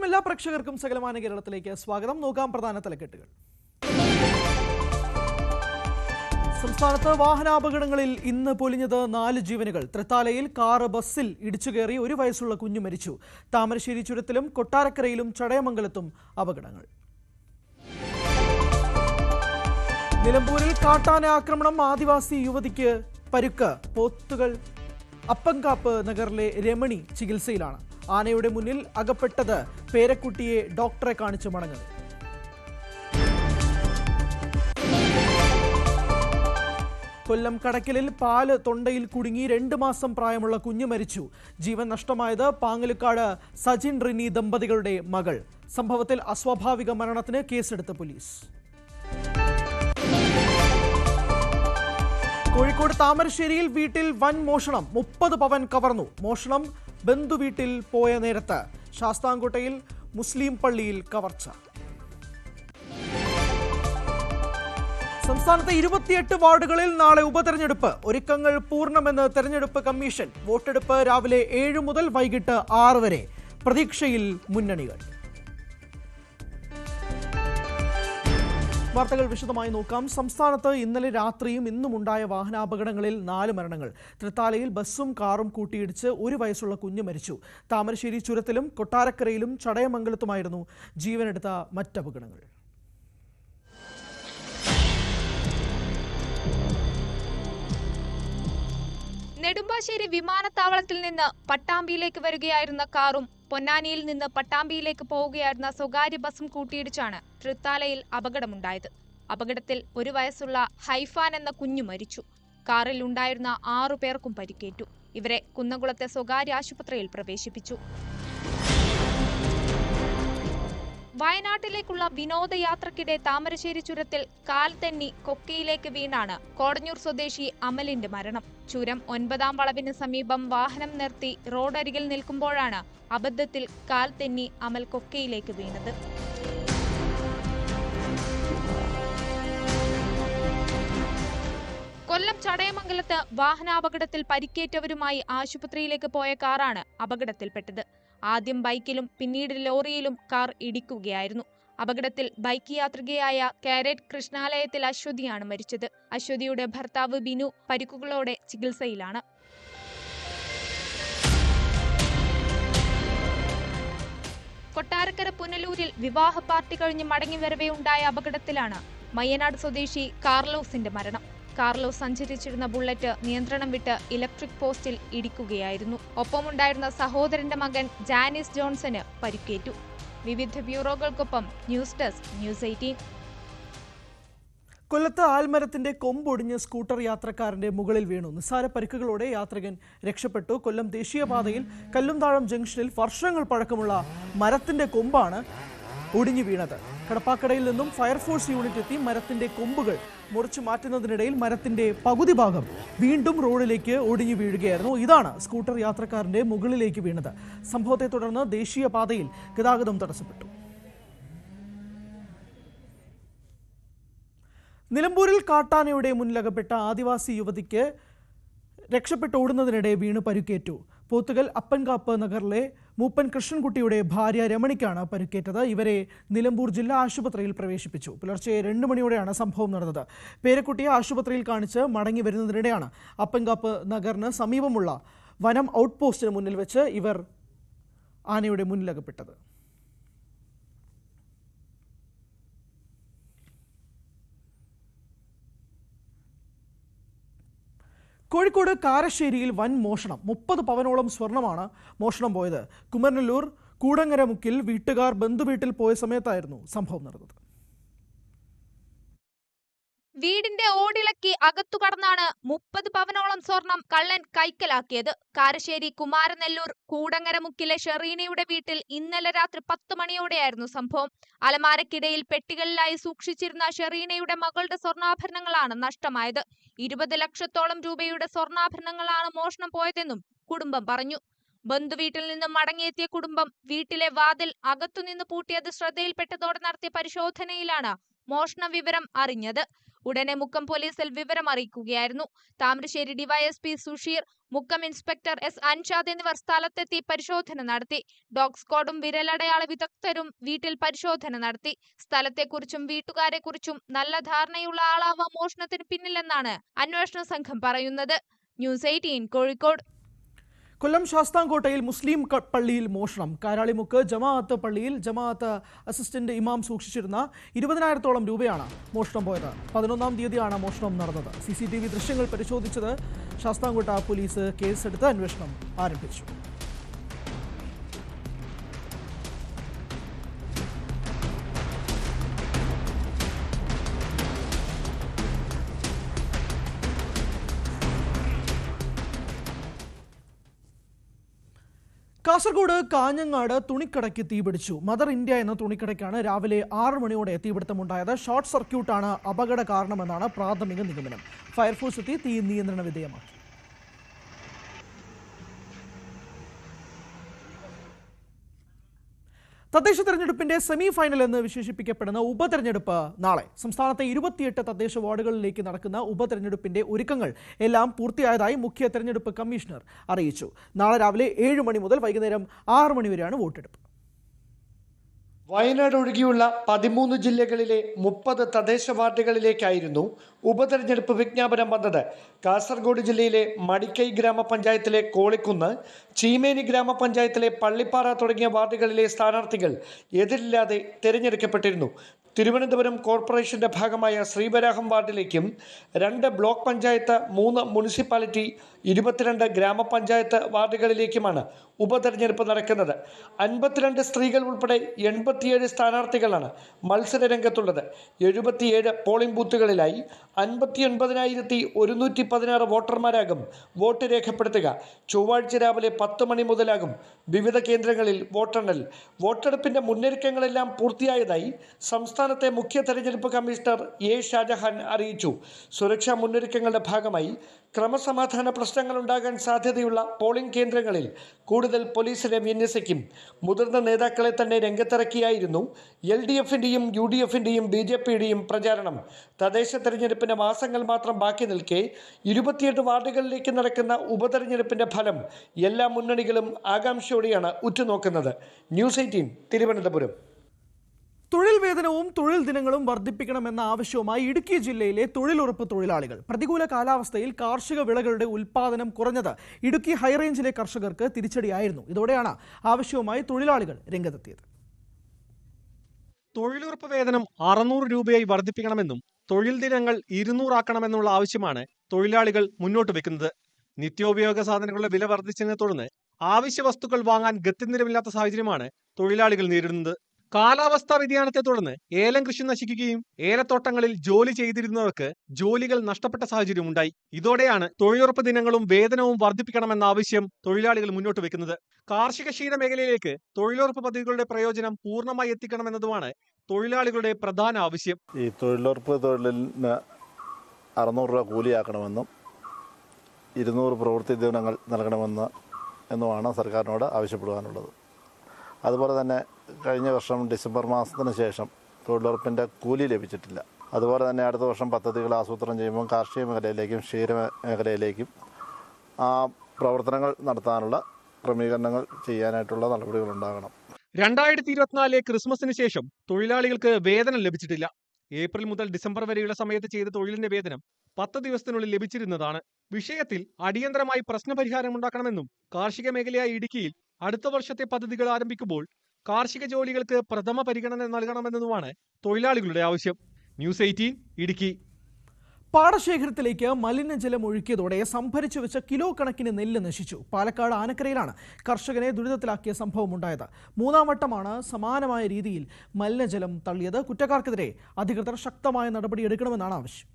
നമസ്കാരം എല്ലാ പ്രേക്ഷകർക്കും സകലമാന കേരളത്തിലേക്ക് സ്വാഗതം. നോക്കാം പ്രധാന തലക്കെട്ടുകൾ. സംസ്ഥാനത്ത് വാഹനാപകടങ്ങളിൽ ഇന്ന് പൊലിഞ്ഞത് 4 ജീവനുകൾ. തൃത്താലയിൽ കാറ് ബസ്സിൽ ഇടിച്ചുകയറി 1 വയസ്സുള്ള കുഞ്ഞു മരിച്ചു. താമരശ്ശേരി ചുരത്തിലും കൊട്ടാരക്കരയിലും ചടയമംഗലത്തും അപകടങ്ങൾ. നിലമ്പൂരിൽ കാട്ടാന ആക്രമണം, ആദിവാസി യുവതിക്ക് പരുക്ക്. പോത്തുകൾ അപ്പൻകാപ്പ് നഗറിലെ രമണി ചികിത്സയിലാണ്. ആനയുടെ മുന്നിൽ അകപ്പെട്ടത് പേരക്കുട്ടിയെ ഡോക്ടറെ കാണിച്ച് മടങ്ങുന്നു. കൊല്ലം കടക്കലിൽ പാല് തൊണ്ടയിൽ കുടുങ്ങി 2 മാസം പ്രായമുള്ള കുഞ്ഞു മരിച്ചു. ജീവൻ നഷ്ടമായത് പാങ്ങലുക്കാട് സജിൻ റിനി ദമ്പതികളുടെ മകൾ. സംഭവത്തിൽ അസ്വാഭാവിക മരണത്തിന് കേസെടുത്ത പോലീസ്. കോഴിക്കോട് താമരശ്ശേരിയിൽ വീട്ടിൽ വൻ മോഷണം, 30 പവൻ കവർന്നു. മോഷണം ബന്ധുവീട്ടിൽ പോയ നേരത്ത്. ശാസ്താംകോട്ടയിൽ മുസ്ലിം പള്ളിയിൽ കവർച്ച. സംസ്ഥാനത്തെ 28 വാർഡുകളിൽ നാളെ ഉപതെരഞ്ഞെടുപ്പ്. ഒരുക്കങ്ങൾ പൂർണ്ണമെന്ന് തെരഞ്ഞെടുപ്പ് കമ്മീഷൻ. വോട്ടെടുപ്പ് രാവിലെ 7 മുതൽ വൈകിട്ട് 6 വരെ. പ്രതീക്ഷയിൽ മുന്നണികൾ. വാർത്തകൾ വിശദമായി നോക്കാം. സംസ്ഥാനത്ത് ഇന്നലെ രാത്രിയും ഇന്നുമുണ്ടായ വാഹനാപകടങ്ങളിൽ 4 മരണങ്ങൾ. തൃത്താലയിൽ ബസ്സും കാറും കൂട്ടിയിടിച്ച് 1 വയസ്സുള്ള കുഞ്ഞ് മരിച്ചു. താമരശ്ശേരി ചുരത്തിലും കൊട്ടാരക്കരയിലും ചടയമംഗലത്തുമായിരുന്നു ജീവനെടുത്ത മറ്റപകടങ്ങൾ. നെടുമ്പാശ്ശേരി വിമാനത്താവളത്തിൽ നിന്ന് പട്ടാമ്പിയിലേക്ക് വരികയായിരുന്ന കാറും പൊന്നാനിയിൽ നിന്ന് പട്ടാമ്പിയിലേക്ക് പോവുകയായിരുന്ന സ്വകാര്യ ബസും കൂട്ടിയിടിച്ചാണ് തൃത്താലയിൽ അപകടമുണ്ടായത്. അപകടത്തിൽ 1 വയസ്സുള്ള ഹൈഫാൻ എന്ന കുഞ്ഞു മരിച്ചു. കാറിൽ ഉണ്ടായിരുന്ന 6 പേർക്കും പരിക്കേറ്റു. ഇവരെ കുന്നംകുളത്തെ സ്വകാര്യ ആശുപത്രിയിൽ പ്രവേശിപ്പിച്ചു. വയനാട്ടിലേക്കുള്ള വിനോദയാത്രക്കിടെ താമരശ്ശേരി ചുരത്തിൽ കാൽ തെന്നി കൊക്കയിലേക്ക് വീണാണ് കോടഞ്ഞൂർ സ്വദേശി അമലിന്റെ മരണം. ചുരം 9-ാം വളവിന് സമീപം വാഹനം നിർത്തി റോഡരികിൽ നിൽക്കുമ്പോഴാണ് അബദ്ധത്തിൽ കാൽ തെന്നി അമൽ കൊക്കയിലേക്ക് വീണത്. കൊല്ലം ചടയമംഗലത്ത് വാഹനാപകടത്തിൽ പരിക്കേറ്റവരുമായി ആശുപത്രിയിലേക്ക് പോയ കാറാണ് അപകടത്തിൽപ്പെട്ടത്. ആദ്യം ബൈക്കിലും പിന്നീട് ലോറിയിലും കാർ ഇടിക്കുകയായിരുന്നു. അപകടത്തിൽ ബൈക്ക് യാത്രികയായ കാരറ്റ് കൃഷ്ണാലയത്തിൽ അശ്വതിയാണ് മരിച്ചത്. അശ്വതിയുടെ ഭർത്താവ് ബിനു പരിക്കുകളോടെ ചികിത്സയിലാണ്. കൊട്ടാരക്കര പുനലൂരിൽ വിവാഹ പാർട്ടി കഴിഞ്ഞ് മടങ്ങിവരവേ ഉണ്ടായ അപകടത്തിലാണ് മയ്യനാട് സ്വദേശി കാർലോസിന്റെ മരണം. കാർലോസ് സഞ്ചരിച്ചിരുന്ന ബുള്ളറ്റ് നിയന്ത്രണം വിട്ട് ഇലക്ട്രിക് പോസ്റ്റിൽ ഇടിക്കുകയായിരുന്നു. ഒപ്പമുണ്ടായിരുന്ന സഹോദരന്റെ മകൻ ജാനിസ് ജോൺസന് പരിക്കേറ്റു. വിവിധ ബ്യൂറോകൾക്കൊപ്പം ന്യൂസ് ഡെസ്ക് ന്യൂസ് 18. കൊല്ലത്ത് ആൽമരത്തിന്റെ കൊമ്പൊടിഞ്ഞ് സ്കൂട്ടർ യാത്രക്കാരന്റെ മുകളിൽ വീണു. നിസ്സാര പരിക്കുകളോടെ യാത്രികൻ രക്ഷപ്പെട്ടു. കൊല്ലം ദേശീയപാതയിൽ കല്ലുംതാഴം ജംഗ്ഷനിൽ വർഷങ്ങൾ പഴക്കമുള്ള മരത്തിന്റെ കൊമ്പാണ് ഒടിഞ്ഞു വീണത്. കടപ്പാക്കടയിൽ നിന്നും ഫയർഫോഴ്സ് യൂണിറ്റ് എത്തി മരത്തിന്റെ കൊമ്പുകൾ മുറിച്ചു മാറ്റുന്നതിനിടയിൽ മരത്തിന്റെ പകുതി ഭാഗം വീണ്ടും റോഡിലേക്ക് ഒടിഞ്ഞു വീഴുകയായിരുന്നു. ഇതാണ് സ്കൂട്ടർ യാത്രക്കാരന്റെ മുകളിലേക്ക് വീണത്. സംഭവത്തെ തുടർന്ന് ദേശീയപാതയിൽ ഗതാഗതം തടസ്സപ്പെട്ടു. നിലമ്പൂരിൽ കാട്ടാനയുടെ മുന്നിലകപ്പെട്ട ആദിവാസി യുവതിക്ക് രക്ഷപ്പെട്ട് ഓടുന്നതിനിടെ വീണ് പരുക്കേറ്റു. പോത്തുകൽ അപ്പൻകാപ്പ് നഗറിലെ മൂപ്പൻ കൃഷ്ണൻകുട്ടിയുടെ ഭാര്യ രമണിക്കാണ് പരുക്കേറ്റത്. ഇവരെ നിലമ്പൂർ ജില്ലാ ആശുപത്രിയിൽ പ്രവേശിപ്പിച്ചു. പുലർച്ചെ 2 മണിയോടെയാണ് സംഭവം നടന്നത്. പേരക്കുട്ടിയെ ആശുപത്രിയിൽ കാണിച്ച് മടങ്ങി വരുന്നതിനിടെയാണ് അപ്പൻകാപ്പ് നഗറിന് സമീപമുള്ള വനം ഔട്ട് പോസ്റ്റിന് മുന്നിൽ വെച്ച് ഇവർ ആനയുടെ മുന്നിലകപ്പെട്ടത്. കോഴിക്കോട് കാരശ്ശേരിയിൽ വൻ മോഷണം, 30 പവനോളം സ്വർണമാണ് മോഷണം പോയത്. കുമരനല്ലൂർ കൂടങ്ങരമുക്കിൽ വീട്ടുകാർ ബന്ധുവീട്ടിൽ പോയ സമയത്തായിരുന്നു സംഭവം നടന്നത്. വീടിന്റെ ഓടിളക്കി അകത്തു കടന്നാണ് 30 പവനോളം സ്വർണം കള്ളൻ കൈക്കലാക്കിയത്. കാരശ്ശേരി കുമാരനെല്ലൂർ കൂടങ്ങരമുക്കിലെ ഷെറീനയുടെ വീട്ടിൽ ഇന്നലെ രാത്രി 10 മണിയോടെയായിരുന്നു സംഭവം. അലമാരക്കിടയിൽ പെട്ടികളിലായി സൂക്ഷിച്ചിരുന്ന ഷെറീനയുടെ മകളുടെ സ്വർണ്ണാഭരണങ്ങളാണ് നഷ്ടമായത്. 20 ലക്ഷത്തോളം രൂപയുടെ സ്വർണ്ണാഭരണങ്ങളാണ് മോഷണം പോയതെന്നും കുടുംബം പറഞ്ഞു. ബന്ധുവീട്ടിൽ നിന്നും മടങ്ങിയെത്തിയ കുടുംബം വീട്ടിലെ വാതിൽ അകത്തുനിന്ന് പൂട്ടിയത് ശ്രദ്ധയിൽപ്പെട്ടതോടെ നടത്തിയ പരിശോധനയിലാണ് മോഷണ വിവരം അറിഞ്ഞത്. ഉടനെ മുക്കം പോലീസിൽ വിവരം അറിയിക്കുകയായിരുന്നു. Thamarassery DYSP Susheer, Mukkam inspector S Anshad എന്നിവർ സ്ഥലത്തെത്തി പരിശോധന നടത്തി. ഡോഗ് സ്ക്വാഡും വിരലടയാള വിദഗ്ധരും വീട്ടിൽ പരിശോധന നടത്തി. സ്ഥലത്തെക്കുറിച്ചും വീട്ടുകാരെക്കുറിച്ചും നല്ല ധാരണയുള്ള ആളാവാം മോഷണത്തിന് പിന്നിലെന്നാണ് അന്വേഷണ സംഘം പറയുന്നത്. ന്യൂസ് 18 കോഴിക്കോട്. കൊല്ലം ശാസ്താംകോട്ടയിൽ മുസ്ലിം പള്ളിയിൽ മോഷണം. കാരാളിമുക്ക് ജമാഅത്ത് പള്ളിയിൽ ജമാഅത്ത് അസിസ്റ്റന്റ് ഇമാം സൂക്ഷിച്ചിരുന്ന 20,000-ഓളം രൂപയാണ് മോഷണം പോയത്. 11-ാം തീയതിയാണ് മോഷണം നടന്നത്. CCTV ദൃശ്യങ്ങൾ പരിശോധിച്ചത് ശാസ്താംകോട്ട പോലീസ് കേസെടുത്ത് അന്വേഷണം ആരംഭിച്ചു. കാസർഗോഡ് കാഞ്ഞങ്ങാട് തുണിക്കടയ്ക്ക് തീപിടിച്ചു. മദർ ഇന്ത്യ എന്ന തുണിക്കടയ്ക്കാണ് രാവിലെ 6 മണിയോടെ തീപിടുത്തമുണ്ടായത്. ഷോർട്ട് സർക്യൂട്ടാണ് അപകട കാരണമെന്നാണ് പ്രാഥമിക നിഗമനം. ഫയർഫോഴ്സ് എത്തി തീ നിയന്ത്രണ വിധേയമാക്കി. തദ്ദേശ തെരഞ്ഞെടുപ്പിന്റെ സെമി ഫൈനൽ എന്ന് വിശേഷിപ്പിക്കപ്പെടുന്ന ഉപതെരഞ്ഞെടുപ്പ് നാളെ. സംസ്ഥാനത്തെ 28 തദ്ദേശ വാർഡുകളിലേക്ക് നടക്കുന്ന ഉപതെരഞ്ഞെടുപ്പിന്റെ ഒരുക്കങ്ങൾ എല്ലാം പൂർത്തിയായതായി മുഖ്യ തെരഞ്ഞെടുപ്പ് കമ്മീഷണർ അറിയിച്ചു. നാളെ രാവിലെ 7 മണി മുതൽ വൈകുന്നേരം 6 മണി വരെയാണ് വോട്ടെടുപ്പ്. വയനാട് ഒഴികെയുള്ള 13 ജില്ലകളിലെ 30 തദ്ദേശ വാർഡുകളിലേക്കായിരുന്നു ഉപതെരഞ്ഞെടുപ്പ് വിജ്ഞാപനം വന്നത്. കാസർഗോഡ് ജില്ലയിലെ മടിക്കൈ ഗ്രാമപഞ്ചായത്തിലെ കോളിക്കുന്ന്, ചീമേനി ഗ്രാമപഞ്ചായത്തിലെ പള്ളിപ്പാറ തുടങ്ങിയ വാർഡുകളിലെ സ്ഥാനാർത്ഥികൾ എതിരില്ലാതെ തിരഞ്ഞെടുക്കപ്പെട്ടിരുന്നു. തിരുവനന്തപുരം കോർപ്പറേഷന്റെ ഭാഗമായ ശ്രീവരാഹം വാർഡിലേക്കും 2 ബ്ലോക്ക് പഞ്ചായത്ത്, 3 മുനിസിപ്പാലിറ്റി, 22 ഗ്രാമപഞ്ചായത്ത് വാർഡുകളിലേക്കുമാണ് ഉപതെരഞ്ഞെടുപ്പ് നടക്കുന്നത്. 52 സ്ത്രീകൾ ഉൾപ്പെടെ 87 സ്ഥാനാർത്ഥികളാണ് മത്സര രംഗത്തുള്ളത്. 77 പോളിംഗ് ബൂത്തുകളിലായി 59,116 വോട്ടർമാരാകും വോട്ട് രേഖപ്പെടുത്തുക. ചൊവ്വാഴ്ച രാവിലെ 10 മണി മുതലാകും വിവിധ കേന്ദ്രങ്ങളിൽ വോട്ടെണ്ണൽ. വോട്ടെടുപ്പിന്റെ മുന്നൊരുക്കങ്ങളെല്ലാം പൂർത്തിയായതായി സംസ്ഥാനത്തെ മുഖ്യ തെരഞ്ഞെടുപ്പ് കമ്മീഷണർ എ ഷാജഹാൻ അറിയിച്ചു. സുരക്ഷാ മുന്നൊരുക്കങ്ങളുടെ ഭാഗമായി ക്രമസമാധാന പ്രശ്നങ്ങൾ ഉണ്ടാകാൻ സാധ്യതയുള്ള പോളിംഗ് കേന്ദ്രങ്ങളിൽ കൂടുതൽ പോലീസിനെ വിന്യസിക്കും. മുതിർന്ന നേതാക്കളെ തന്നെ രംഗത്തിറക്കിയായിരുന്നു LDF-ന്റെയും UDF-ന്റെയും BJP-യുടെയും പ്രചാരണം. തദ്ദേശ തെരഞ്ഞെടുപ്പിന് മാസങ്ങൾ മാത്രം ബാക്കി നിൽക്കെ 28 വാർഡുകളിലേക്ക് നടക്കുന്ന ഉപതെരഞ്ഞെടുപ്പിന്റെ ഫലം എല്ലാ മുന്നണികളും ആകാംക്ഷയോടെയാണ് ഉറ്റുനോക്കുന്നത്. ന്യൂസ് 18 തിരുവനന്തപുരം. തൊഴിൽ വേതനവും തൊഴിൽ ദിനങ്ങളും വർദ്ധിപ്പിക്കണമെന്ന ആവശ്യവുമായി ഇടുക്കി ജില്ലയിലെ തൊഴിലുറപ്പ് തൊഴിലാളികൾ. പ്രതികൂല കാലാവസ്ഥയിൽ കാർഷിക വിളകളുടെ ഉൽപ്പാദനം കുറഞ്ഞത് ഇടുക്കി ഹൈറേഞ്ചിലെ കർഷകർക്ക് തിരിച്ചടിയായിരുന്നു. ഇതോടെയാണ് ആവശ്യവുമായി തൊഴിലാളികൾ രംഗത്തെത്തിയത്. തൊഴിലുറപ്പ് വേതനം 600 രൂപയായി വർദ്ധിപ്പിക്കണമെന്നും തൊഴിൽ ദിനങ്ങൾ 200 ആക്കണമെന്നുള്ള ആവശ്യമാണ് തൊഴിലാളികൾ മുന്നോട്ട് വെക്കുന്നത്. നിത്യോപയോഗ സാധനങ്ങളുടെ വില വർദ്ധിച്ചതിനെ തുടർന്ന് ആവശ്യ വസ്തുക്കൾ വാങ്ങാൻ ഗത്യന്തരമില്ലാത്ത സാഹചര്യമാണ് തൊഴിലാളികൾ നേരിടുന്നത്. കാലാവസ്ഥാ വ്യതിയാനത്തെ തുടർന്ന് ഏലം കൃഷി നശിക്കുകയും ഏലത്തോട്ടങ്ങളിൽ ജോലി ചെയ്തിരുന്നവർക്ക് ജോലികൾ നഷ്ടപ്പെട്ട സാഹചര്യം ഉണ്ടായി. ഇതോടെയാണ് തൊഴിലുറപ്പ് ദിനങ്ങളും വേതനവും വർദ്ധിപ്പിക്കണമെന്ന ആവശ്യം തൊഴിലാളികൾ മുന്നോട്ട് വെക്കുന്നത്. കാർഷിക ക്ഷീര മേഖലയിലേക്ക് തൊഴിലുറപ്പ് പദ്ധതികളുടെ പ്രയോജനം പൂർണ്ണമായി എത്തിക്കണമെന്നതുമാണ് തൊഴിലാളികളുടെ പ്രധാന ആവശ്യം. ഈ തൊഴിലുറപ്പ് തൊഴിലിന് 600 രൂപ കൂലിയാക്കണമെന്നും 200 പ്രവൃത്തി ദിനങ്ങൾ നൽകണമെന്നുമാണ് സർക്കാരിനോട് ആവശ്യപ്പെടുവാനുള്ളത്. അതുപോലെ തന്നെ കഴിഞ്ഞ വർഷം ഡിസംബർ മാസത്തിന് ശേഷം തൊഴിലുറപ്പിൻ്റെ കൂലി ലഭിച്ചിട്ടില്ല. അതുപോലെ തന്നെ അടുത്ത വർഷം പദ്ധതികൾ ആസൂത്രണം ചെയ്യുമ്പോൾ കാർഷിക മേഖലയിലേക്കും ക്ഷീര മേഖലയിലേക്കും ആ പ്രവർത്തനങ്ങൾ നടത്താനുള്ള ക്രമീകരണങ്ങൾ ചെയ്യാനായിട്ടുള്ള നടപടികൾ ഉണ്ടാകണം. 2024 ക്രിസ്മസിന് ശേഷം തൊഴിലാളികൾക്ക് വേതനം ലഭിച്ചിട്ടില്ല. ഏപ്രിൽ മുതൽ ഡിസംബർ വരെയുള്ള സമയത്ത് ചെയ്ത തൊഴിലിന്റെ വേതനം 10 ദിവസത്തിനുള്ളിൽ ലഭിച്ചിരുന്നതാണ്. വിഷയത്തിൽ അടിയന്തരമായി പ്രശ്നപരിഹാരം ഉണ്ടാക്കണമെന്നും കാർഷിക മേഖലയായ ഇടുക്കിയിൽ അടുത്ത വർഷത്തെ പദ്ധതികൾ ആരംഭിക്കുമ്പോൾ കാർഷിക ജോലികൾക്ക് പ്രഥമ പരിഗണന നൽകണമെന്നതുമാണ് തൊഴിലാളികളുടെ ആവശ്യം. ന്യൂസ് 18 ഇടുക്കി. പാടശേഖരത്തിലേക്ക് മലിനജലം ഒഴുക്കിയതോടെ സംഭരിച്ചു വെച്ച കിലോ കണക്കിന് നെല്ല് നശിച്ചു. പാലക്കാട് ആനക്കരയിലാണ് കർഷകനെ ദുരിതത്തിലാക്കിയ സംഭവമുണ്ടായത്. 3-ാം വട്ടമാണ് സമാനമായ രീതിയിൽ മലിനജലം തള്ളിയത്. കുറ്റക്കാർക്കെതിരെ അധികൃതർ ശക്തമായ നടപടിയെടുക്കണമെന്നാണ് ആവശ്യം.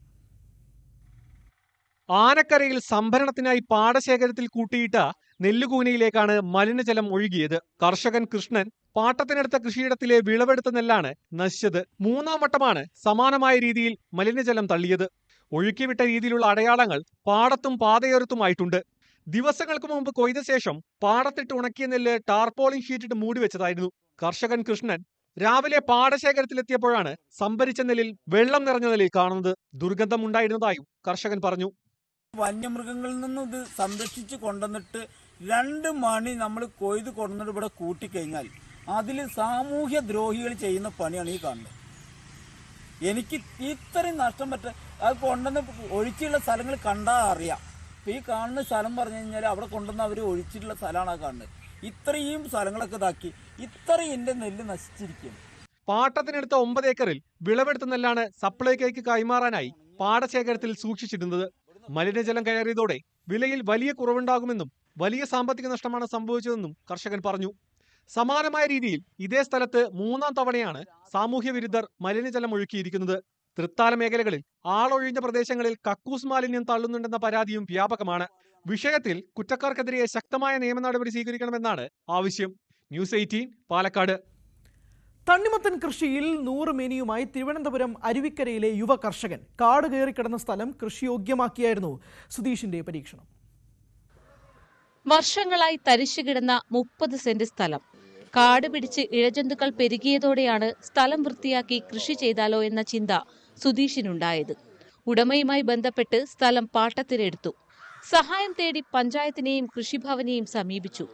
ആനക്കരയിൽ സംഭരണത്തിനായി പാടശേഖരത്തിൽ കൂട്ടിയിട്ട നെല്ലുകൂനയിലേക്കാണ് മലിനജലം ഒഴുകിയത്. കർഷകൻ കൃഷ്ണൻ പാട്ടത്തിനെടുത്ത കൃഷിയിടത്തിലെ വിളവെടുത്ത നെല്ലാണ് നശിച്ചത്. 3-ാം വട്ടമാണ് സമാനമായ രീതിയിൽ മലിനജലം തള്ളിയത്. ഒഴുക്കിവിട്ട രീതിയിലുള്ള അടയാളങ്ങൾ പാടത്തും പാതയോരത്തുമായിട്ടുണ്ട്. ദിവസങ്ങൾക്ക് മുമ്പ് കൊയ്ത ശേഷം പാടത്തിട്ട് ഉണക്കിയ നെല്ല് ടാർപോളിൻ ഷീറ്റിട്ട് മൂടിവെച്ചതായിരുന്നു. കർഷകൻ കൃഷ്ണൻ രാവിലെ പാടശേഖരത്തിലെത്തിയപ്പോഴാണ് സംഭരിച്ച നെല്ലിൽ വെള്ളം നിറഞ്ഞ നിലയിൽ കാണുന്നത്. ദുർഗന്ധം ഉണ്ടായിരുന്നതായും കർഷകൻ പറഞ്ഞു. വന്യമൃഗങ്ങളിൽ നിന്നും ഇത് സംരക്ഷിച്ച് കൊണ്ടുവന്നിട്ട് 2 മണി നമ്മൾ കൊയ്ത് കൊണ്ടുവന്നിട്ട് ഇവിടെ കൂട്ടിക്കഴിഞ്ഞാൽ അതിൽ സാമൂഹ്യ ദ്രോഹികൾ ചെയ്യുന്ന പണിയാണ് ഈ കാണുന്നത്. എനിക്ക് ഇത്രയും നഷ്ടം പറ്റ അത് കൊണ്ടുവന്ന് ഒഴിച്ചുള്ള സ്ഥലങ്ങൾ കണ്ടാൽ അറിയാം. ഇപ്പം ഈ കാണുന്ന സ്ഥലം പറഞ്ഞു കഴിഞ്ഞാൽ അവിടെ കൊണ്ടുവന്ന് അവർ ഒഴിച്ചിട്ടുള്ള സ്ഥലമാണ് ആ കാണുന്നത്. ഇത്രയും സ്ഥലങ്ങളൊക്കെ ഇതാക്കി ഇത്രയും എൻ്റെ നെല്ല് നശിച്ചിരിക്കും. പാട്ടത്തിനെടുത്ത 9 ഏക്കറിൽ വിളവെടുത്ത നെല്ലാണ് സപ്ലൈകോയ്ക്ക് കൈമാറാനായി പാടശേഖരത്തിൽ സൂക്ഷിച്ചിരുന്നത്. മലിനജലം കയറിയതോടെ വിലയിൽ വലിയ കുറവുണ്ടാകുമെന്നും വലിയ സാമ്പത്തിക നഷ്ടമാണ് സംഭവിച്ചതെന്നും കർഷകൻ പറഞ്ഞു. സമാനമായ രീതിയിൽ ഇതേ സ്ഥലത്ത് 3ാം തവണയാണ് സാമൂഹ്യ വിരുദ്ധർ മലിനജലം ഒഴുക്കിയിരിക്കുന്നത്. തൃത്താല മേഖലകളിൽ ആളൊഴിഞ്ഞ പ്രദേശങ്ങളിൽ കക്കൂസ് മാലിന്യം തള്ളുന്നുണ്ടെന്ന പരാതിയും വ്യാപകമാണ്. വിഷയത്തിൽ കുറ്റക്കാർക്കെതിരെ ശക്തമായ നിയമ നടപടി സ്വീകരിക്കണമെന്നാണ് ആവശ്യം. ന്യൂസ് 18 പാലക്കാട്. തണ്ണിമത്തൻ കൃഷിയിൽ 100 മേനിയുമായി തിരുവനന്തപുരം അരുവിക്കരയിലെ യുവ കർഷകൻ. കാട് കയറിക്കിടന്ന സ്ഥലം കൃഷിയോഗ്യമാക്കിയായിരുന്നു സുധീഷിന്റെ പരീക്ഷണം. വർഷങ്ങളായി തരിശുകിടന്ന 30 സെന്റ് സ്ഥലം കാട് പിടിച്ച് ഇഴജന്തുക്കൾ പെരുകിയതോടെയാണ് സ്ഥലം വൃത്തിയാക്കി കൃഷി ചെയ്താലോ എന്ന ചിന്ത സുധീഷിനുണ്ടായത്. ഉടമയുമായി ബന്ധപ്പെട്ട് സ്ഥലം പാട്ടത്തിനെടുത്തു. സഹായം തേടി പഞ്ചായത്തിനെയും കൃഷിഭവനെയും സമീപിച്ചു.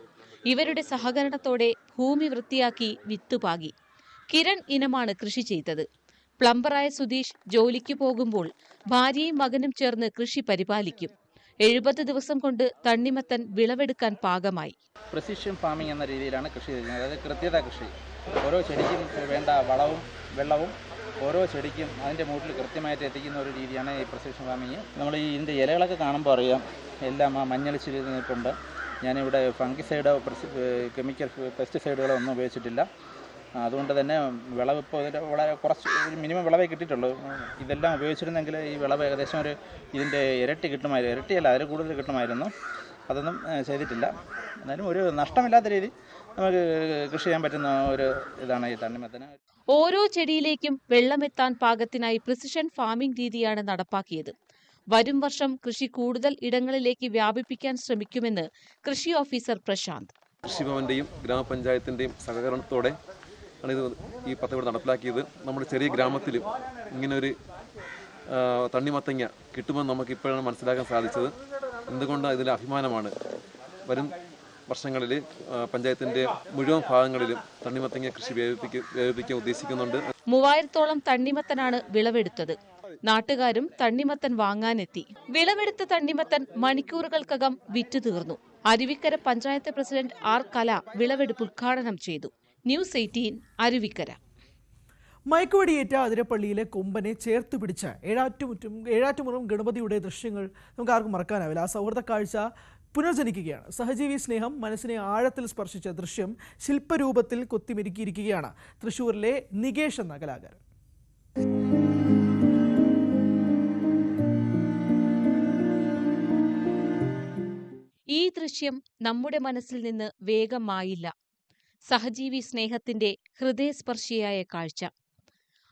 ഇവരുടെ സഹകരണത്തോടെ ഭൂമി വൃത്തിയാക്കി വിത്തുപാകി. കിരൺ ഇനമാണ് കൃഷി ചെയ്തത്. പ്ലംബറായ സുധീഷ് ജോലിക്ക് പോകുമ്പോൾ ഭാര്യയും മകനും ചേർന്ന് കൃഷി പരിപാലിക്കും. 70 ദിവസം കൊണ്ട് തണ്ണിമത്തൻ വിളവെടുക്കാൻ പാകമായി. പ്രിസിഷൻ ഫാമിംഗ് എന്ന രീതിയിലാണ് കൃഷി ചെയ്യുന്നത്. അതായത് കൃത്യത കൃഷി. ഓരോ ചെടിക്കും വേണ്ട വളവും വെള്ളവും ഓരോ ചെടിക്കും അതിൻ്റെ മൂട്ടിൽ കൃത്യമായിട്ട് എത്തിക്കുന്ന ഒരു രീതിയാണ് ഈ പ്രിസിഷൻ ഫാമിങ്. നമ്മൾ ഇതിൻ്റെ ഇലകളൊക്കെ കാണുമ്പോൾ അറിയാം എല്ലാം മഞ്ഞളിച്ചിരുന്നിട്ടുണ്ട്. ഞാനിവിടെ ഫംഗിസൈഡോ കെമിക്കൽ പെസ്റ്റിസൈഡുകളോ ഒന്നും ഉപയോഗിച്ചിട്ടില്ല. അതുകൊണ്ട് തന്നെ വിളവ് ഇപ്പോൾ ഇതിൻ്റെ വളരെ കുറച്ച് മിനിമം വിളവേ കിട്ടിയിട്ടുള്ളൂ. ഇതെല്ലാം ഉപയോഗിച്ചിരുന്നെങ്കിൽ ഈ വിളവ് ഏകദേശം ഇതിൻ്റെ ഇരട്ടി കിട്ടുമായിരുന്നു. ഇരട്ടിയല്ല, അതിൽ കൂടുതൽ കിട്ടുമായിരുന്നു. അതൊന്നും ചെയ്തിട്ടില്ല. എന്നാലും ഒരു നഷ്ടമില്ലാത്ത രീതി നമുക്ക് കൃഷി ചെയ്യാൻ പറ്റുന്ന ഒരു ഇതാണ് ഈ തണ്ണിമത്തന്. ഓരോ ചെടിയിലേക്കും വെള്ളമെത്താൻ പാകത്തിനായി പ്രിസിഷൻ ഫാമിംഗ് രീതിയാണ് നടപ്പാക്കിയത്. വരും വർഷം കൃഷി കൂടുതൽ ഇടങ്ങളിലേക്ക് വ്യാപിപ്പിക്കാൻ ശ്രമിക്കുമെന്ന് കൃഷി ഓഫീസർ പ്രശാന്ത്. കൃഷിഭവന്റെയും ഗ്രാമപഞ്ചായത്തിന്റെയും സഹകരണത്തോടെ ആണ് ഈ പദ്ധതി നടപ്പിലാക്കിയത്. നമ്മുടെ ചെറിയ ഗ്രാമത്തിലും ഇങ്ങനൊരു തണ്ണിമത്തങ്ങ കിട്ടുമെന്ന് നമുക്ക് ഇപ്പോഴാണ് മനസ്സിലാക്കാൻ സാധിച്ചത്. എന്തുകൊണ്ടാണ് ഇതിൽ അഭിമാനമാണ്. വരും വർഷങ്ങളിൽ പഞ്ചായത്തിന്റെ മുഴുവൻ ഭാഗങ്ങളിലും തണ്ണിമത്തങ്ങ കൃഷി വ്യാപിപ്പിക്കാൻ ഉദ്ദേശിക്കുന്നുണ്ട്. 3000-ഓളം തണ്ണിമത്തനാണ് വിളവെടുത്തത്. നാട്ടുകാരും തണ്ണിമത്തൻ വാങ്ങാനെത്തി. വിളവെടുത്ത തണ്ണിമത്തൻ മണിക്കൂറുകൾക്കകം വിറ്റു തീർന്നു. അരുവിക്കര പഞ്ചായത്ത് പ്രസിഡന്റ് ആർ കല വിളവെടുപ്പ് ഉദ്ഘാടനം ചെയ്തു. ന്യൂസ് 18 അരുവിക്കര. മയക്കുവെടിയേറ്റ അതിരപ്പള്ളിയിലെ കൊമ്പനെ ചേർത്ത് പിടിച്ച ഏഴാറ്റുമുറം ഗണപതിയുടെ ദൃശ്യങ്ങൾ നമുക്ക് ആർക്കും മറക്കാനാവില്ല. ആ സൗഹൃദ കാഴ്ച പുനർജനിക്കുകയാണ്. സഹജീവി സ്നേഹം മനസ്സിനെ ആഴത്തിൽ സ്പർശിച്ച ദൃശ്യം ശില്പരൂപത്തിൽ കൊത്തിമെരുക്കിയിരിക്കുകയാണ് തൃശ്ശൂരിലെ നികേഷ് എന്ന കലാകാരൻ. ഈ ദൃശ്യം നമ്മുടെ മനസ്സിൽ നിന്ന് വേഗം മായില്ല. സഹജീവി സ്നേഹത്തിന്റെ ഹൃദയസ്പർശിയായ കാഴ്ച.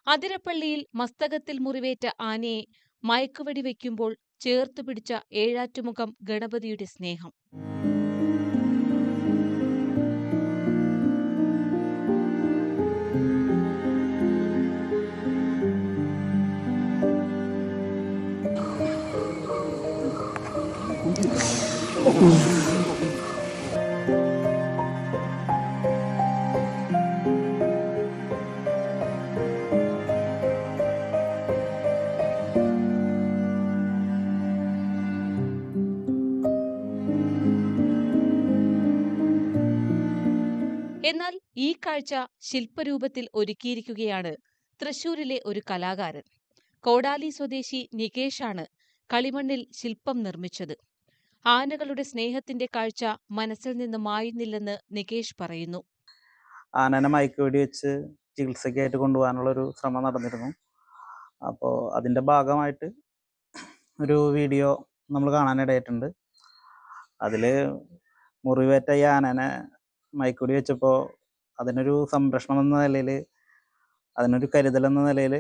അതിരപ്പള്ളിയിൽ മസ്തകത്തിൽ മുറിവേറ്റ ആനയെ മയക്കുവെടി വയ്ക്കുമ്പോൾ ചേർത്തുപിടിച്ച ഏഴാറ്റുമുഖം ഗണപതിയുടെ സ്നേഹം. എന്നാൽ ഈ കാഴ്ച ശില്പരൂപത്തിൽ ഒരുക്കിയിരിക്കുകയാണ് തൃശൂരിലെ ഒരു കലാകാരൻ. കോടാലി സ്വദേശി നികേഷാണ് കളിമണ്ണിൽ ശില്പം നിർമ്മിച്ചത്. ആനകളുടെ സ്നേഹത്തിന്റെ കാഴ്ച മനസ്സിൽ നിന്ന് മായുന്നില്ലെന്ന് നികേഷ് പറയുന്നു. ആനനെ മയക്കുവെടി വെച്ച് ചികിത്സയ്ക്കായിട്ട് കൊണ്ടുപോകാനുള്ളൊരു ശ്രമം നടന്നിരുന്നു. അപ്പോൾ അതിൻ്റെ ഭാഗമായിട്ട് ഒരു വീഡിയോ നമ്മൾ കാണാനിടയായിട്ടുണ്ട്. അതിൽ മുറിവേറ്റ ഈ ആനനെ മയക്കുവെടി വെച്ചപ്പോൾ അതിനൊരു സംരക്ഷണം എന്ന നിലയിൽ, അതിനൊരു കരുതൽ എന്ന നിലയിൽ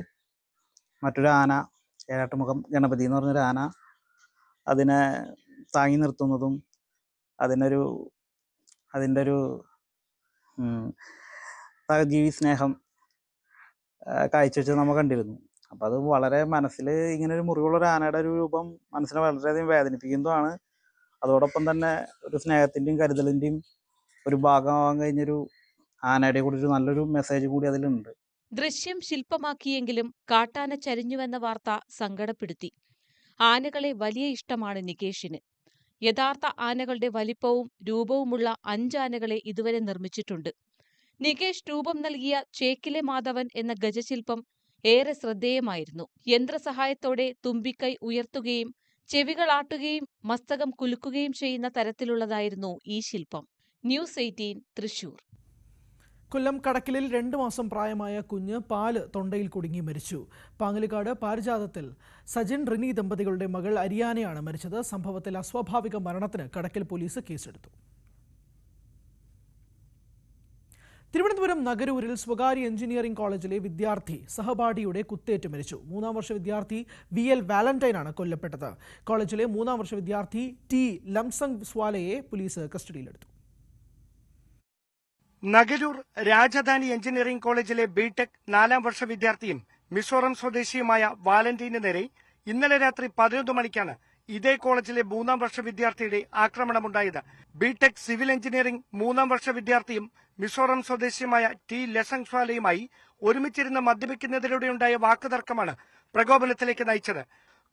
മറ്റൊരു ആന, ഏഴാട്ടുമുഖം ഗണപതി എന്ന് പറഞ്ഞൊരു ആന അതിനെ താങ്ങി നിർത്തുന്നതും അതിൻ്റെ ഒരു സഹജീവി സ്നേഹം കാഴ്ചവെച്ച് നമ്മൾ കണ്ടിരുന്നു. അപ്പോൾ അത് വളരെ മനസ്സിൽ ഇങ്ങനെ ഒരു മുറിവുള്ള ഒരു ആനയുടെ ഒരു രൂപം മനസ്സിനെ വളരെയധികം വേദനിപ്പിക്കുന്നതാണ്. അതോടൊപ്പം തന്നെ ഒരു സ്നേഹത്തിൻ്റെയും കരുതലിൻ്റെയും ഒരു ഭാഗമാകാൻ കഴിഞ്ഞൊരു ആനയുടെ കൂടി ഒരു നല്ലൊരു മെസ്സേജ് കൂടി അതിലുണ്ട്. ദൃശ്യം ശില്പമാക്കിയെങ്കിലും കാട്ടാന ചരിഞ്ഞുവെന്ന വാർത്ത സങ്കടപ്പെടുത്തി. ആനകളെ വലിയ ഇഷ്ടമാണ് നികേഷിന്. യഥാർത്ഥ ആനകളുടെ വലിപ്പവും രൂപവുമുള്ള 5 ആനകളെ ഇതുവരെ നിർമ്മിച്ചിട്ടുണ്ട്. നികേഷ് രൂപം നൽകിയ ചേക്കിലെ മാധവൻ എന്ന ഗജശില്പം ഏറെ ശ്രദ്ധേയമായിരുന്നു. യന്ത്രസഹായത്തോടെ തുമ്പിക്കൈ ഉയർത്തുകയും ചെവികളാട്ടുകയും മസ്തകം കുലുക്കുകയും ചെയ്യുന്ന തരത്തിലുള്ളതായിരുന്നു ഈ ശില്പം. ന്യൂസ് 18 തൃശൂർ. കൊല്ലം കടക്കിലിൽ 2 മാസം പ്രായമായ കുഞ്ഞ് പാല് തൊണ്ടയിൽ കുടുങ്ങി മരിച്ചു. പാങ്ങലുകാട് പാരിജാതത്തിൽ സജിൻ റിനി ദമ്പതികളുടെ മകൾ അരിയാനയാണ് മരിച്ചത്. സംഭവത്തിൽ അസ്വാഭാവിക മരണത്തിന് കടക്കൽ പോലീസ് കേസെടുത്തു. തിരുവനന്തപുരം നഗരൂരിൽ സ്വകാര്യ എഞ്ചിനീയറിംഗ് കോളേജിലെ വിദ്യാർത്ഥി സഹപാഠിയുടെ കുത്തേറ്റ് മരിച്ചു. 3ാം വർഷ വിദ്യാർത്ഥി VL വാലന്റൈനാണ് കൊല്ലപ്പെട്ടത്. കോളേജിലെ 3ാം വർഷ വിദ്യാർത്ഥി T ലംസംഗ് സ്വാലയെ പോലീസ് കസ്റ്റഡിയിലെടുത്തു. നഗരൂർ രാജധാനി എഞ്ചിനീയറിംഗ് കോളേജിലെ ബിടെക് 4ാം വർഷ വിദ്യാർത്ഥിയും മിസോറം സ്വദേശിയുമായ വാലന്റൈന് നേരെ ഇന്നലെ രാത്രി 11 മണിക്കാണ് ഇതേ കോളേജിലെ 3ാം വർഷ വിദ്യാർത്ഥിയുടെ ആക്രമണമുണ്ടായത്. ബിടെക് സിവിൽ എഞ്ചിനീയറിംഗ് 3ാം വർഷ വിദ്യാർത്ഥിയും മിസോറം സ്വദേശിയുമായ T ലസംഗ് സ്വാലയുമായി ഒരുമിച്ചിരുന്ന് മദ്യപിക്കുന്നതിലൂടെയുണ്ടായ വാക്കുതർക്കമാണ് പ്രകോപനത്തിലേക്ക് നയിച്ചത്.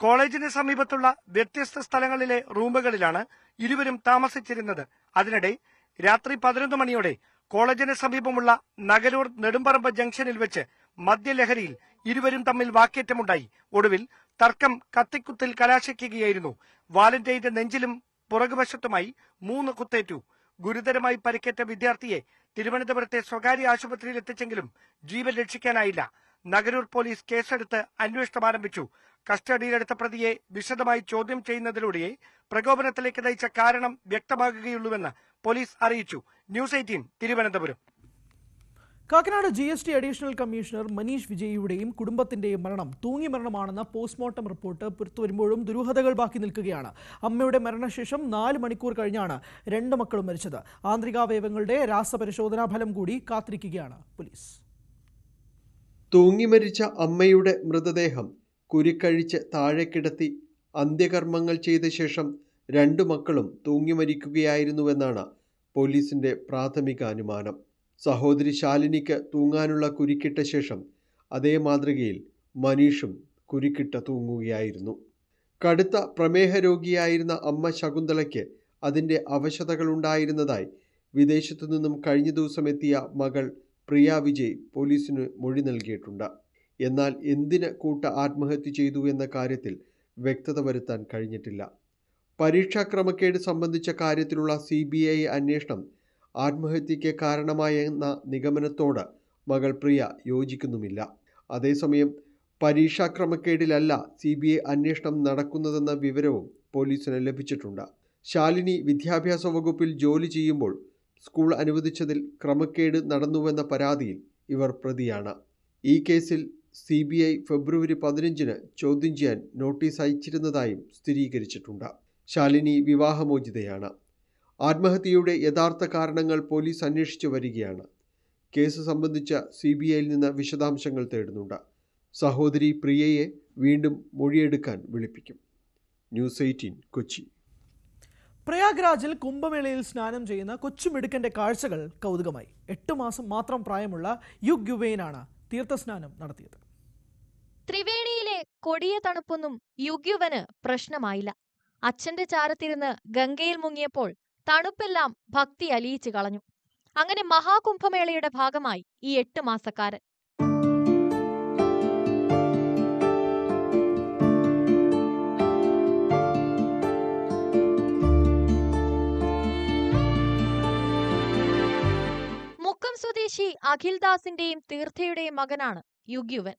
കോളേജിന് സമീപത്തുള്ള വ്യത്യസ്ത സ്ഥലങ്ങളിലെ റൂമുകളിലാണ് ഇരുവരും താമസിച്ചിരുന്നത്. അതിനിടെ രാത്രി 11 മണിയോടെ കോളേജിന് സമീപമുള്ള നഗരൂർ നെടുമ്പറമ്പ് ജംഗ്ഷനിൽ വെച്ച് മദ്യലഹരിയിൽ ഇരുവരും തമ്മിൽ വാക്കേറ്റമുണ്ടായി. ഒടുവിൽ തർക്കം കത്തിക്കുത്തിൽ കലാശിക്കുകയായിരുന്നു. വാലന്റൈന്റെ നെഞ്ചിലും പുറകുവശത്തുമായി 3 കുത്തേറ്റു. ഗുരുതരമായി പരിക്കേറ്റ വിദ്യാർത്ഥിയെ തിരുവനന്തപുരത്തെ സ്വകാര്യ ആശുപത്രിയിൽ എത്തിച്ചെങ്കിലും ജീവൻ രക്ഷിക്കാനായില്ല. നഗരൂർ പോലീസ് കേസെടുത്ത് അന്വേഷണം ആരംഭിച്ചു. കസ്റ്റഡിയിലെടുത്ത പ്രതിയെ വിശദമായി ചോദ്യം ചെയ്യുന്നതിലൂടെ പ്രകോപനത്തിലേക്ക് നയിച്ച കാരണം വ്യക്തമാകുകയുള്ളൂവെന്ന് പോലീസ് അറിയിച്ചു. News 18 Thiruvananthapuram. Kakkanad GST additional commissioner Manish വിജയിയുടെയും കുടുംബത്തിന്റെയും മരണം തൂങ്ങി മരണമാണെന്ന പോസ്റ്റ്മോർട്ടം റിപ്പോർട്ട് പുറത്തുവരുമ്പോഴും ദുരൂഹതകൾ ബാക്കി നിൽക്കുകയാണ്. അമ്മയുടെ മരണശേഷം 4 മണിക്കൂർ കഴിഞ്ഞാണ് 2 മക്കളും മരിച്ചത്. ആന്തരികാവയവങ്ങളുടെ രാസപരിശോധനാ ഫലം കൂടി കാത്തിരിക്കുകയാണ് പോലീസ്. തൂങ്ങി മരിച്ച അമ്മയുടെ മൃതദേഹം കുരുക്കഴിച്ച് താഴെ കിടത്തി അന്ത്യകർമ്മങ്ങൾ ചെയ്ത ശേഷം 2 മക്കളും തൂങ്ങി മരിക്കുകയായിരുന്നുവെന്നാണ് പോലീസിന്റെ പ്രാഥമിക അനുമാനം. സഹോദരി ശാലിനിക്ക് തൂങ്ങാനുള്ള കുരുക്കിട്ട ശേഷം അതേ മാതൃകയിൽ മനീഷും കുരുക്കിട്ട തൂങ്ങുകയായിരുന്നു. കടുത്ത പ്രമേഹ രോഗിയായിരുന്ന അമ്മ ശകുന്തളയ്ക്ക് അതിൻ്റെ അവശതകളുണ്ടായിരുന്നതായി വിദേശത്തു നിന്നും കഴിഞ്ഞ ദിവസം എത്തിയ മകൾ പ്രിയ വിജയ് പോലീസിന് മൊഴി നൽകിയിട്ടുണ്ട്. എന്നാൽ എന്തിന് കൂട്ട ആത്മഹത്യ ചെയ്തു എന്ന കാര്യത്തിൽ വ്യക്തത വരുത്താൻ കഴിഞ്ഞിട്ടില്ല. പരീക്ഷാക്രമക്കേട് സംബന്ധിച്ച കാര്യത്തിലുള്ള CBI അന്വേഷണം ആത്മഹത്യയ്ക്ക് കാരണമായെന്ന നിഗമനത്തോട് മകൾ പ്രിയ യോജിക്കുന്നുമില്ല. അതേസമയം പരീക്ഷാക്രമക്കേടിലല്ല CBI അന്വേഷണം നടക്കുന്നതെന്ന വിവരവും പോലീസിന് ലഭിച്ചിട്ടുണ്ട്. ശാലിനി വിദ്യാഭ്യാസ വകുപ്പിൽ ജോലി ചെയ്യുമ്പോൾ സ്കൂൾ അനുവദിച്ചതിൽ ക്രമക്കേട് നടന്നുവെന്ന പരാതിയിൽ ഇവർ പ്രതിയാണ്. ഈ കേസിൽ CBI ഫെബ്രുവരി 15-ന് ചോദ്യം ചെയ്യാൻ നോട്ടീസ് അയച്ചിരുന്നതായും സ്ഥിരീകരിച്ചിട്ടുണ്ട്. ശാലിനി വിവാഹമോചിതയാണ്. ആത്മഹത്യയുടെ യഥാർത്ഥ കാരണങ്ങൾ പോലീസ് അന്വേഷിച്ചു വരികയാണ്. കേസ് സംബന്ധിച്ച CBIയിൽ നിന്ന് വിശദാംശങ്ങൾ തേടുന്നുണ്ട്. സഹോദരി പ്രിയയെ വീണ്ടും മൊഴിയെടുക്കാൻ വിളിപ്പിക്കും. ന്യൂസ് 18 കൊച്ചി. പ്രയാഗ്രാജിൽ കുംഭമേളയിൽ സ്നാനം ചെയ്യുന്ന കൊച്ചുമിടുക്കന്റെ കാഴ്ചകൾ കൗതുകമായി. 8 മാസം മാത്രം പ്രായമുള്ള യുഗ് യുവൈനാണ് തീർത്ഥസ്നാനം നടത്തിയത്. ത്രിവേണിയിലെ കൊടിയ തണുപ്പൊന്നും യുഗ്യുവന് പ്രശ്നമായില്ല. അച്ഛന്റെ ചാരത്തിരുന്ന് ഗംഗയിൽ മുങ്ങിയപ്പോൾ തണുപ്പെല്ലാം ഭക്തി അലിയിച്ചു കളഞ്ഞു. അങ്ങനെ മഹാകുംഭമേളയുടെ ഭാഗമായി ഈ 8 മാസക്കാരൻ. മുക്കം സ്വദേശി അഖിൽദാസിന്റെയും തീർത്ഥയുടെയും മകനാണ് യുഗ്യുവൻ.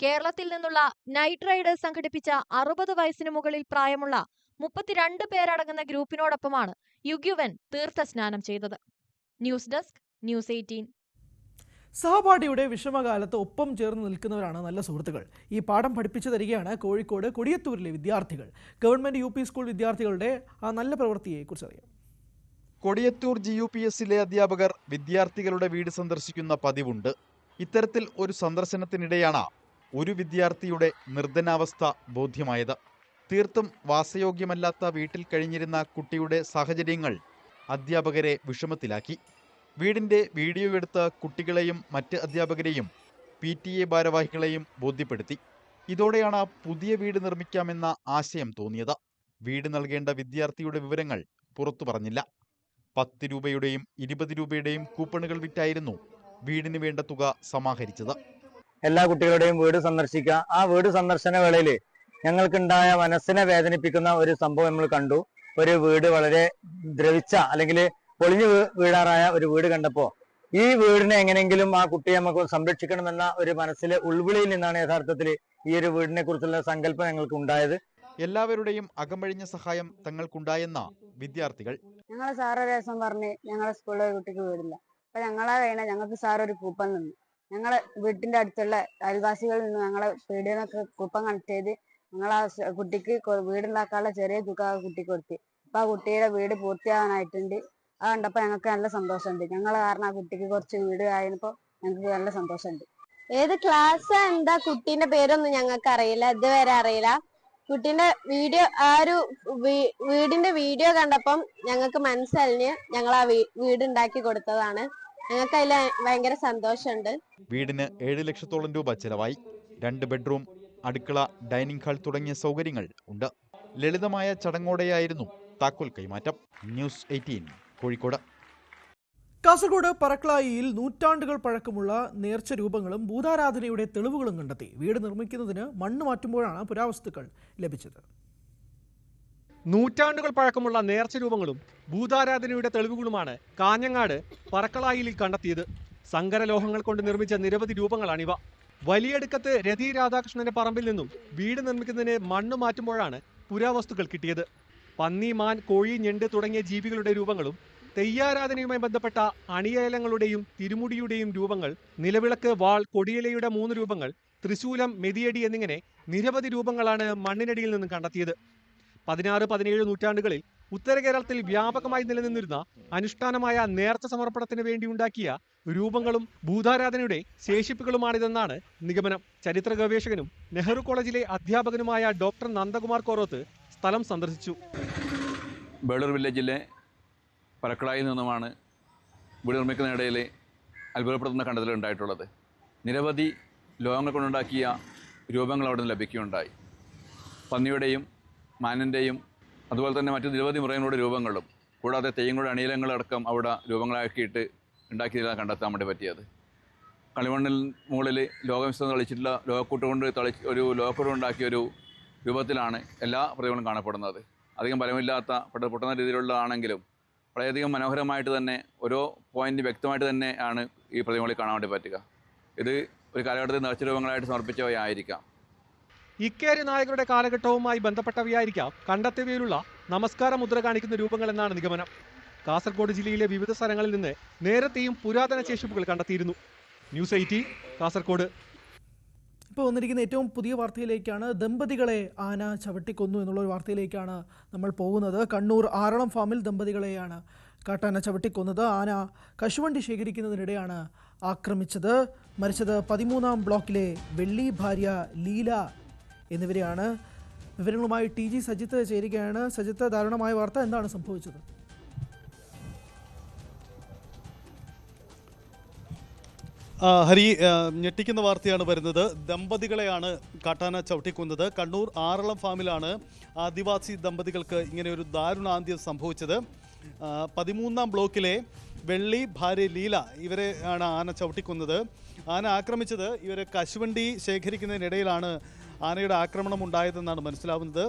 കേരളത്തിൽ നിന്നുള്ള നൈറ്റ് റൈഡേഴ്സ് സംഘടിപ്പിച്ച 60 വയസ്സിന് മുകളിൽ പ്രായമുള്ള 32 പേരടങ്ങുന്ന ഗ്രൂപ്പിനോടൊപ്പമാണ് യുഗ്യുവൻ തീർത്ഥസ്നാനം ചെയ്തത്. News desk news 18. സഹപാഠിയുടെ വിഷമകാലത്ത് ഒപ്പം ചേർന്ന് നിൽക്കുന്നവരാണ് നല്ല സുഹൃത്തുക്കൾ. ഈ പാഠം പഠിപ്പിച്ചു തരികയാണ് കോഴിക്കോട് കൊടിയത്തൂരിലെ വിദ്യാർത്ഥികൾ. ഗവൺമെന്റ് UP സ്കൂൾ വിദ്യാർത്ഥികളുടെ ആ നല്ല പ്രവൃത്തിയെക്കുറിച്ച് അറിയാം. കൊടിയത്തൂർ GUPSലെ അധ്യാപകർ വിദ്യാർത്ഥികളുടെ വീട് സന്ദർശിക്കുന്ന പതിവുണ്ട്. ഇത്തരത്തിൽ ഒരു സന്ദർശനത്തിനിടെയാണ് ഒരു വിദ്യാർത്ഥിയുടെ നിർധനാവസ്ഥ ബോധ്യമായത്. തീർത്തും വാസയോഗ്യമല്ലാത്ത വീട്ടിൽ കഴിഞ്ഞിരുന്ന കുട്ടിയുടെ സാഹചര്യങ്ങൾ അധ്യാപകരെ വിഷമത്തിലാക്കി. വീടിന്റെ വീഡിയോ എടുത്ത് കുട്ടികളെയും മറ്റ് അധ്യാപകരെയും PTA ഭാരവാഹികളെയും ബോധ്യപ്പെടുത്തി. ഇതോടെയാണ് പുതിയ വീട് നിർമ്മിക്കാമെന്ന ആശയം തോന്നിയത്. വീട് നൽകേണ്ട വിദ്യാർത്ഥിയുടെ വിവരങ്ങൾ പുറത്തു പറഞ്ഞില്ല. 10 രൂപയുടെയും 20 രൂപയുടെയും കൂപ്പണുകൾ വിറ്റായിരുന്നു വീടിന് വേണ്ട തുക സമാഹരിച്ചത്. എല്ലാ കുട്ടികളുടെയും വീട് സന്ദർശിക്കുക. ആ വീട് സന്ദർശന വേളയിൽ ഞങ്ങൾക്കുണ്ടായ മനസ്സിനെ വേദനിപ്പിക്കുന്ന ഒരു സംഭവം നമ്മൾ കണ്ടു. ഒരു വീട് വളരെ ദ്രവിച്ച അല്ലെങ്കിൽ പൊളിഞ്ഞു വീഴാറായ ഒരു വീട് കണ്ടപ്പോൾ ഈ വീടിനെ എങ്ങനെയെങ്കിലും ആ കുട്ടിയെ നമുക്ക് സംരക്ഷിക്കണമെന്ന ഒരു മനസ്സിലെ ഉൾവിളിയിൽ നിന്നാണ് യഥാർത്ഥത്തിൽ ഈ ഒരു വീടിനെ കുറിച്ചുള്ള സങ്കല്പം ഞങ്ങൾക്ക് ഉണ്ടായത്. എല്ലാവരുടെയും അകമഴിഞ്ഞ സഹായം തങ്ങൾക്കുണ്ടായെന്ന വിദ്യാർത്ഥികൾ. ഞങ്ങളെ സാർ ഒരു ദിവസം പറഞ്ഞ് ഞങ്ങളെ സ്കൂളിലെ ഒരു കുട്ടിക്ക് വീടില്ല. അപ്പൊ ഞങ്ങളെ കഴിഞ്ഞാൽ ഞങ്ങൾക്ക് സാർ ഒരു കൂപ്പൺ തന്നു. ഞങ്ങളെ വീട്ടിന്റെ അടുത്തുള്ള അയൽവാസികളിൽ നിന്ന് ഞങ്ങളെ പീടികനൊക്കെ കൂപ്പൺ കണക്ട് ചെയ്ത് ഞങ്ങൾ ആ കുട്ടിക്ക് വീടുണ്ടാക്കാനുള്ള ചെറിയ തുക ആ കുട്ടിക്ക് കൊടുത്തി. അപ്പൊ ആ കുട്ടിയുടെ വീട് പൂർത്തിയാകാനായിട്ടുണ്ട്. അത് കണ്ടപ്പോ ഞങ്ങൾക്ക് നല്ല സന്തോഷമുണ്ട്. ഞങ്ങൾ കാരണം ആ കുട്ടിക്ക് കുറച്ച് വീട് ആയപ്പോ ഞങ്ങൾക്ക് നല്ല സന്തോഷമുണ്ട്. ഏത് ക്ലാസ് എന്താ കുട്ടീന്റെ പേരൊന്നും ഞങ്ങൾക്ക് അറിയില്ല, ഇതുവരെ അറിയില്ല. കുട്ടീന്റെ വീഡിയോ ആ ഒരു വീടിന്റെ വീഡിയോ കണ്ടപ്പം ഞങ്ങൾക്ക് മനസ്സിലഞ്ഞ് ഞങ്ങൾ ആ വീട് ഉണ്ടാക്കി കൊടുത്തതാണ്. ഞങ്ങൾക്ക് അതിൽ ഭയങ്കര സന്തോഷമുണ്ട്. വീടിന് 7 ലക്ഷത്തോളം രൂപ ചെലവായി. 2 ബെഡ്റൂം, അടുക്കള, ഡൈനിങ് ഹാൾ തുടങ്ങിയ സൗകര്യങ്ങൾ ഉണ്ട്. ലളിതമായ ചടങ്ങോടെയായിരുന്നു താക്കോൽ കൈമാറ്റം. ന്യൂസ് 18 കോഴിക്കോട്. കാസർഗോഡ് പറക്കളായിയിൽ നൂറ്റാണ്ടുകൾ പഴക്കമുള്ള നേർച്ച രൂപങ്ങളും ഭൂതാരാധനയുടെ തെളിവുകളും കണ്ടെത്തി. വീട് നിർമ്മിക്കുന്നതിന് മണ്ണ് മാറ്റുമ്പോഴാണ് പുരാവസ്തുക്കൾ ലഭിച്ചത്. നൂറ്റാണ്ടുകൾ പഴക്കമുള്ള നേർച്ച രൂപങ്ങളും ഭൂതാരാധനയുടെ തെളിവുകളുമാണ് കാഞ്ഞങ്ങാട് പറക്കളായിൽ കണ്ടെത്തിയത്. സങ്കരലോഹങ്ങൾ കൊണ്ട് നിർമ്മിച്ച നിരവധി രൂപങ്ങളാണിവ. വലിയടുക്കത്ത് രതി രാധാകൃഷ്ണന്റെ പറമ്പിൽ നിന്നും വീട് നിർമ്മിക്കുന്നതിന് മണ്ണ് മാറ്റുമ്പോഴാണ് പുരാവസ്തുക്കൾ കിട്ടിയത്. പന്നി, മാൻ, കോഴി, ഞണ്ട് തുടങ്ങിയ ജീവികളുടെ രൂപങ്ങളും തെയ്യാരാധനയുമായി ബന്ധപ്പെട്ട അണിയലങ്ങളുടെയും തിരുമുടിയുടെയും രൂപങ്ങൾ, നിലവിളക്ക്, വാൾ, കൊടിയിലയുടെ 3 രൂപങ്ങൾ, ത്രിശൂലം, മെതിയടി എന്നിങ്ങനെ നിരവധി രൂപങ്ങളാണ് മണ്ണിനടിയിൽ നിന്നും കണ്ടെത്തിയത്. 16-17 നൂറ്റാണ്ടുകളിൽ ഉത്തര കേരളത്തിൽ വ്യാപകമായി നിലനിന്നിരുന്ന അനുഷ്ഠാനമായ നേർച്ച സമർപ്പണത്തിന് വേണ്ടി ഉണ്ടാക്കിയ രൂപങ്ങളും ഭൂതാരാധനയുടെ ശേഷിപ്പുകളുമാണിതെന്നാണ് നിഗമനം. ചരിത്ര ഗവേഷകനും നെഹ്റു കോളേജിലെ അധ്യാപകനുമായ ഡോക്ടർ നന്ദകുമാർ കോറോത്ത് സ്ഥലം സന്ദർശിച്ചു. ബേളൂർ വില്ലേജിലെ പറക്കളായിൽ നിന്നുമാണ് വീട് നിർമ്മിക്കുന്നതിനിടയിൽ അത്ഭുതപ്പെടുത്തുന്ന കണ്ടെത്തൽ ഉണ്ടായിട്ടുള്ളത്. നിരവധി ലോഹങ്ങൾ കൊണ്ടുണ്ടാക്കിയ രൂപങ്ങൾ അവിടെ നിന്ന് ലഭിക്കുകയുണ്ടായി. പന്നിയുടെയും മാനിൻ്റെയും അതുപോലെ തന്നെ മറ്റു നിരവധി മൃഗങ്ങളുടെ രൂപങ്ങളും കൂടാതെ തെയ്യങ്ങളുടെ അണിയലങ്ങളടക്കം അവിടെ രൂപങ്ങളാക്കിയിട്ട് ഉണ്ടാക്കിയതാണ് കണ്ടെത്താൻ വേണ്ടി പറ്റിയത്. കളിമണ്ണിൽ മുകളിൽ ലോകവിസ്തൃതം തളിച്ചിട്ടുള്ള ലോഹക്കൂട്ട് കൊണ്ട് ഒരു ലോഹക്കൂട്ട് ഉണ്ടാക്കിയ ഒരു രൂപത്തിലാണ് എല്ലാ പ്രതിമകളും കാണപ്പെടുന്നത്. അധികം ബലമില്ലാത്ത പൊട്ടുന്ന രീതിയിലുള്ള ആണെങ്കിലും വളരെയധികം മനോഹരമായിട്ട് തന്നെ ഓരോ പോയിന്റ് വ്യക്തമായിട്ട് തന്നെ ആണ് ഈ പ്രതിമകളിൽ കാണാൻ വേണ്ടി പറ്റുക. ഇത് ഒരു കാലഘട്ടത്തിൽ നേർച്ച രൂപങ്ങളായിട്ട് സമർപ്പിച്ചവയായിരിക്കാം. ഇക്കേരി നായകരുടെ കാലഘട്ടവുമായി ബന്ധപ്പെട്ടവയായിരിക്കാം കണ്ടെത്തിയവയിലുള്ള നമസ്കാര മുദ്ര കാണിക്കുന്ന രൂപങ്ങൾ എന്നാണ് നിഗമനം. കാസർഗോഡ് ജില്ലയിലെ വിവിധ സ്ഥലങ്ങളിൽ നിന്ന് നേരത്തെയും പുരാതന ശേഷിപ്പുകൾ കണ്ടെത്തിയിരുന്നു. ന്യൂസ് 18 കാസർഗോഡ്. ഇപ്പോൾ വന്നിരിക്കുന്ന ഏറ്റവും പുതിയ വാർത്തയിലേക്കാണ്. ദമ്പതികളെ ആന ചവിട്ടിക്കൊന്നു എന്നുള്ള ഒരു വാർത്തയിലേക്കാണ് നമ്മൾ പോകുന്നത്. കണ്ണൂർ ആറളം ഫാമിൽ ദമ്പതികളെയാണ് കാട്ടാന ചവിട്ടിക്കൊന്നത്. ആന കശുവണ്ടി ശേഖരിക്കുന്നതിനിടെയാണ് ആക്രമിച്ചത്. മരിച്ചത് 13-ാം ബ്ലോക്കിലെ വെള്ളി, ഭാര്യ ലീല എന്നിവരെയാണ്. വിവരങ്ങളുമായി TG സജിത്ത് ചേരുകയാണ്. സജിത്ത്, ദാരുണമായ വാർത്ത, എന്താണ് സംഭവിച്ചത്? ഹരി, ഞെട്ടിക്കുന്ന വാർത്തയാണ് വരുന്നത്. ദമ്പതികളെയാണ് കാട്ടാന ചവിട്ടിക്കൊന്നത്. കണ്ണൂർ ആറളം ഫാമിലാണ് ആദിവാസി ദമ്പതികൾക്ക് ഇങ്ങനെ ഒരു ദാരുണാന്ത്യം സംഭവിച്ചത്. 13-ാം ബ്ലോക്കിലെ വെള്ളി, ഭാര്യ ലീല ഇവരെ ആണ് ആന ചവിട്ടിക്കൊന്നത്. ആന ആക്രമിച്ചത് ഇവരെ കശുവണ്ടി ശേഖരിക്കുന്നതിനിടയിലാണ് ആനയുടെ ആക്രമണം ഉണ്ടായതെന്നാണ് മനസ്സിലാവുന്നത്.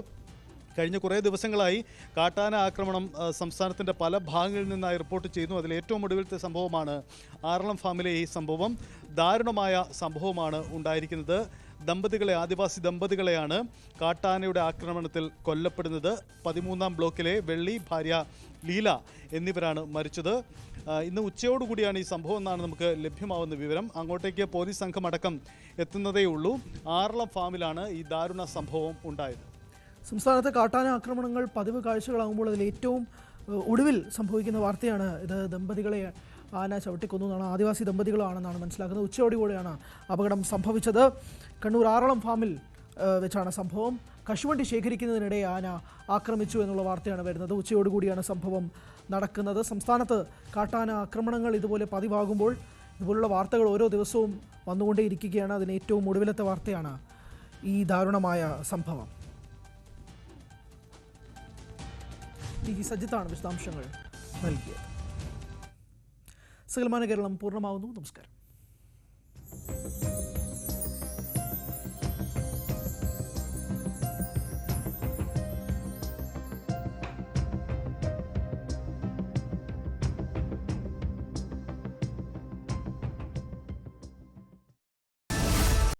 കഴിഞ്ഞ കുറേ ദിവസങ്ങളായി കാട്ടാന ആക്രമണം സംസ്ഥാനത്തിൻ്റെ പല ഭാഗങ്ങളിൽ നിന്നായി റിപ്പോർട്ട് ചെയ്യുന്നു. അതിൽ ഏറ്റവും ഒടുവിലത്തെ സംഭവമാണ് ആറളം ഫാമിലെ ഈ സംഭവം. ദാരുണമായ സംഭവമാണ് ഉണ്ടായിരിക്കുന്നത്. ആദിവാസി ദമ്പതികളെയാണ് കാട്ടാനയുടെ ആക്രമണത്തിൽ കൊല്ലപ്പെടുന്നത്. 13-ാം ബ്ലോക്കിലെ വെള്ളി, ഭാര്യ ലീല എന്നിവരാണ് മരിച്ചത്. ഇന്ന് ഉച്ചയോടുകൂടിയാണ് ഈ സംഭവം എന്നാണ് നമുക്ക് ലഭ്യമാവുന്ന വിവരം. അങ്ങോട്ടേക്ക് പോലീസ് സംഘം അടക്കം എത്തുന്നതേ ഉള്ളൂ. ആറളം ഫാമിലാണ് ഈ ദാരുണ സംഭവം ഉണ്ടായത്. സംസ്ഥാനത്ത് കാട്ടാന ആക്രമണങ്ങൾ പതിവ് കാഴ്ചകളാകുമ്പോൾ അതിൽ ഏറ്റവും ഒടുവിൽ സംഭവിക്കുന്ന വാർത്തയാണ് ഇത്. ദമ്പതികളെ ആന ചവിട്ടിക്കൊന്നു എന്നാണ്. ആദിവാസി ദമ്പതികളാണെന്നാണ് മനസ്സിലാക്കുന്നത്. ഉച്ചയോടുകൂടിയാണ് അപകടം സംഭവിച്ചത്. കണ്ണൂർ ആറളം ഫാമിൽ വെച്ചാണ് സംഭവം. കശുവണ്ടി ശേഖരിക്കുന്നതിനിടെ ആന ആക്രമിച്ചു എന്നുള്ള വാർത്തയാണ് വരുന്നത്. ഉച്ചയോടുകൂടിയാണ് സംഭവം നടക്കുന്നത്. സംസ്ഥാനത്ത് കാട്ടാന ആക്രമണങ്ങൾ ഇതുപോലെ പതിവാകുമ്പോൾ ഇതുപോലുള്ള വാർത്തകൾ ഓരോ ദിവസവും വന്നുകൊണ്ടേയിരിക്കുകയാണ്. അതിന് ഏറ്റവും ഒടുവിലത്തെ വാർത്തയാണ് ഈ ദാരുണമായ സംഭവം. സജിത്താണ് വിശദാംശങ്ങൾ നൽകിയത്. സകലമാന കേരളം പൂർണ്ണമാവുന്നു. നമസ്കാരം.